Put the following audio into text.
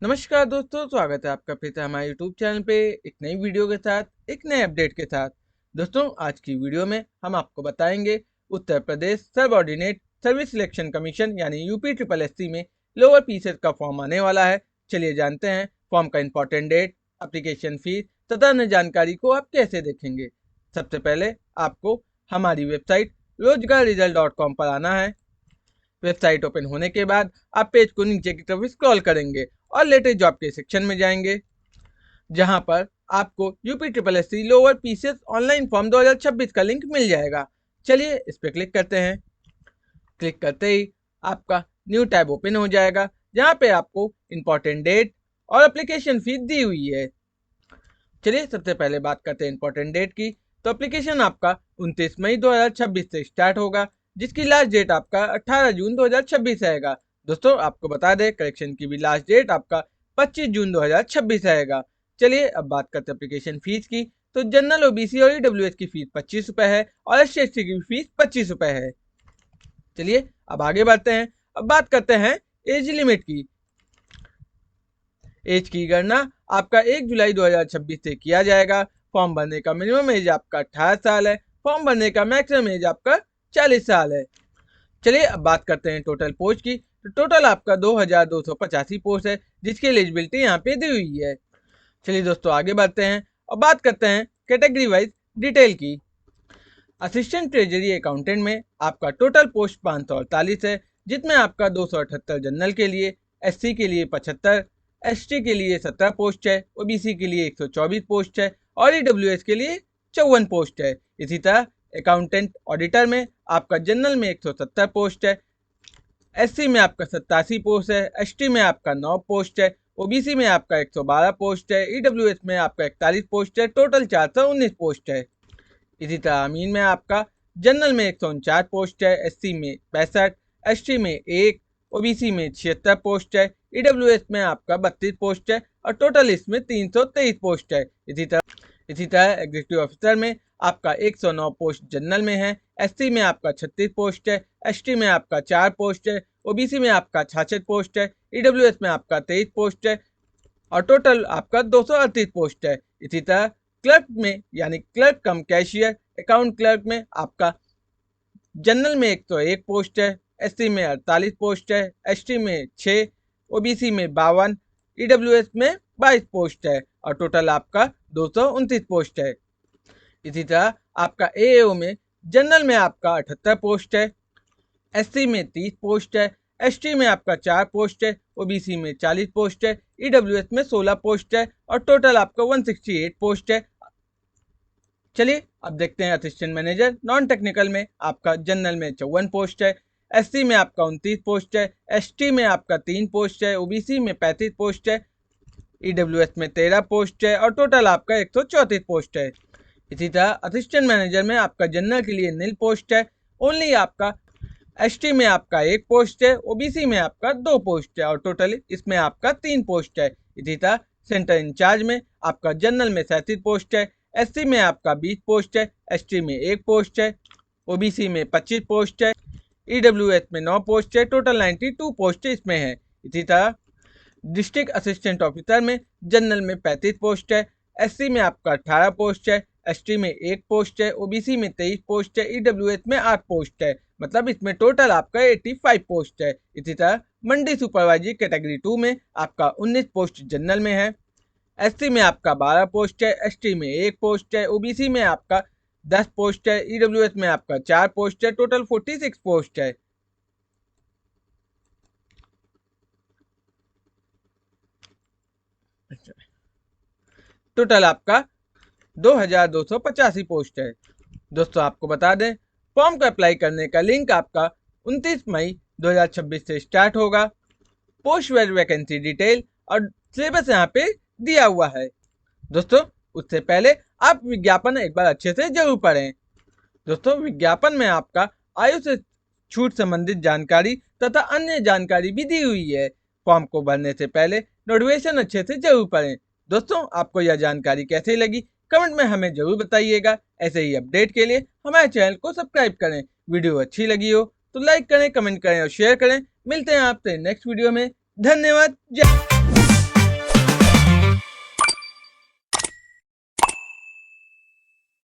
नमस्कार दोस्तों, स्वागत है आपका फिर से हमारे यूट्यूब चैनल पे एक नई वीडियो के साथ, एक नए अपडेट के साथ। दोस्तों, आज की वीडियो में हम आपको बताएंगे Uttar Pradesh subordinate service selection commission यानी यूपी ट्रिपल एससी में लोअर पीसेस का फॉर्म आने वाला है। चलिए जानते हैं फॉर्म का इंपॉर्टेंट डेट, एप्लीकेशन फीस तथा अन्य जानकारी को आप कैसे देखेंगे। सबसे पहले आपको हमारी वेबसाइट रोजगार पर आना है। वेबसाइट ओपन होने के बाद आप पेज को नीचे की तरफ स्क्रॉल करेंगे और लेटेस्ट जॉब के सेक्शन में जाएंगे, जहां पर आपको UP triple SC lower PCS online form 2026 का लिंक मिल जाएगा। चलिए इस पर क्लिक करते हैं। क्लिक करते ही आपका न्यू टैब ओपन हो जाएगा, जहां पे आपको इंपॉर्टेंट डेट और एप्लीकेशन फीस दी हुई है। चलिए सबसे पहले बात करते हैं इंपॉर्टेंट डेट की। तो एप्लीकेशन आपका 29 मई 2026 से स्टार्ट होगा, जिसकी लास्ट डेट आपका 18 जून 2026 रहेगा। दोस्तों, आपको बता दें करेक्शन की भी लास्ट डेट आपका 25 जून 2026 रहेगा। चलिए अब बात करते हैं एप्लीकेशन फीस की। तो जनरल, ओबीसी और ईडब्ल्यूएस की फीस 25 रुपये है और एससी/एसटी की फीस 25 रुपये है। चलिए अब आगे बढ़ते हैं। अब बात करते हैं एज लिमिट की। एज की गणना आपका 1 जुलाई 2026 से किया जाएगा। फॉर्म भरने का मिनिमम एज आपका 18 साल है। फॉर्म भरने का मैक्सिमम एज आपका 40 साल है। चलिए अब बात करते हैं टोटल पोस्ट की। तो टोटल आपका 2285 पोस्ट है, जिसकी एलिजिबिलिटी यहाँ पे दी हुई है। चलिए दोस्तों आगे बढ़ते हैं और बात करते हैं कैटेगरी वाइज डिटेल की। असिस्टेंट ट्रेजरी अकाउंटेंट में आपका टोटल पोस्ट 548 है, जिसमें आपका 278 जनरल के लिए, एससी के लिए 75, एसटी के लिए 17 पोस्ट है, ओबीसी के लिए 124 पोस्ट है और ईडब्ल्यूएस के लिए 54 पोस्ट है। इसी तरह अकाउंटेंट ऑडिटर में आपका जनरल में 170 पोस्ट है, एससी में आपका 87 पोस्ट है, एसटी में आपका 9 पोस्ट है, ओबीसी में आपका 112 पोस्ट है, ईडब्ल्यूएस में आपका 41 पोस्ट है, टोटल 419 पोस्ट है। इसी तरह अमीन में आपका जनरल में 149 पोस्ट है, एससी में 65, एसटी में 1, ओबीसी में 76 पोस्ट है, ईडब्ल्यूएस में आपका 32 पोस्ट है और टोटल इसमें 323 पोस्ट है। इसी तरह एग्जीक्यूटिव ऑफिसर में आपका 109 पोस्ट जनरल में है, एससी में आपका 36 पोस्ट है, एसटी में आपका 4 पोस्ट है, ओबीसी में आपका 66 पोस्ट है, ईडब्ल्यूएस में आपका 23 पोस्ट है और टोटल आपका 238 पोस्ट है। इसी तरह क्लर्क में यानी क्लर्क कम कैशियर अकाउंट क्लर्क में आपका जनरल में 101 पोस्ट है, एससी में 48 पोस्ट है, एसटी में 6, ओबीसी में 52, ईडब्ल्यूएस में 22 पोस्ट है और टोटल आपका 229 पोस्ट है। इसी तरह आपका एएओ में जनरल में आपका 78 पोस्ट है, एससी में 30 पोस्ट है, एसटी में आपका 4 पोस्ट है, ओबीसी में 40 पोस्ट है, ईडब्ल्यूएस में 16 पोस्ट है और टोटल आपका 168 पोस्ट है। चलिए अब देखते हैं असिस्टेंट मैनेजर नॉन टेक्निकल में आपका जनरल में 54 पोस्ट है, एससी में आपका 29 पोस्ट है, एसटी में आपका 3 पोस्ट है, ओबीसी में 35 पोस्ट है, ईडब्ल्यूएस में 13 पोस्ट है और टोटल आपका 134 पोस्ट है। इसी तरह असिस्टेंट मैनेजर में आपका जनरल के लिए नील पोस्ट है, ओनली आपका एसटी में आपका 1 पोस्ट है, ओबीसी में आपका 2 पोस्ट है और टोटल इसमें आपका 3 पोस्ट है। इसी तरह सेंटर इंचार्ज में आपका जनरल में 37 पोस्ट है, एससी में आपका 20 पोस्ट है, एसटी में 1 पोस्ट है, ओबीसी में 25 पोस्ट है, ईडब्ल्यूएस में 9 पोस्ट है, टोटल 92 पोस्ट इसमें है। इसी तरह डिस्ट्रिक्ट असिस्टेंट ऑफिसर में जनरल में 35 पोस्ट है, एससी में आपका 18 पोस्ट है, एसटी में 1 पोस्ट है, ओबीसी में 23 पोस्ट है, ईडब्ल्यूएस में 8 पोस्ट है, मतलब इसमें टोटल आपका 85 पोस्ट है। इसी तरह मंडी सुपरवाइजर कैटेगरी 2 में आपका 19 पोस्ट जनरल में है, एससी में आपका 12 पोस्ट है, एसटी में 1 पोस्ट है, ओबीसी में आपका 10 पोस्ट है, ईडब्ल्यूएस में आपका 4 पोस्ट है, टोटल 46 पोस्ट है। टोटल आपका 2285 पोस्ट है। दोस्तों आपको बता दें फॉर्म को अप्लाई करने का लिंक आपका 29 मई 2026 से स्टार्ट होगा। पोस्ट वेर वैकेंसी डिटेल और सिलेबस यहाँ पे दिया हुआ है। दोस्तों उससे पहले आप विज्ञापन एक बार अच्छे से जरूर पढ़ें। दोस्तों विज्ञापन में आपका आयु से छूट संबंधित जानकारी तथा अन्य जानकारी भी दी हुई है। फॉर्म को भरने से पहले नोटिफिकेशन अच्छे से जरूर पढ़ें। दोस्तों आपको यह जानकारी कैसी लगी कमेंट में हमें जरूर बताइएगा। ऐसे ही अपडेट के लिए हमारे चैनल को सब्सक्राइब करें। वीडियो अच्छी लगी हो तो लाइक करें, कमेंट करें और शेयर करें। मिलते हैं आपसे नेक्स्ट वीडियो में। धन्यवाद। जय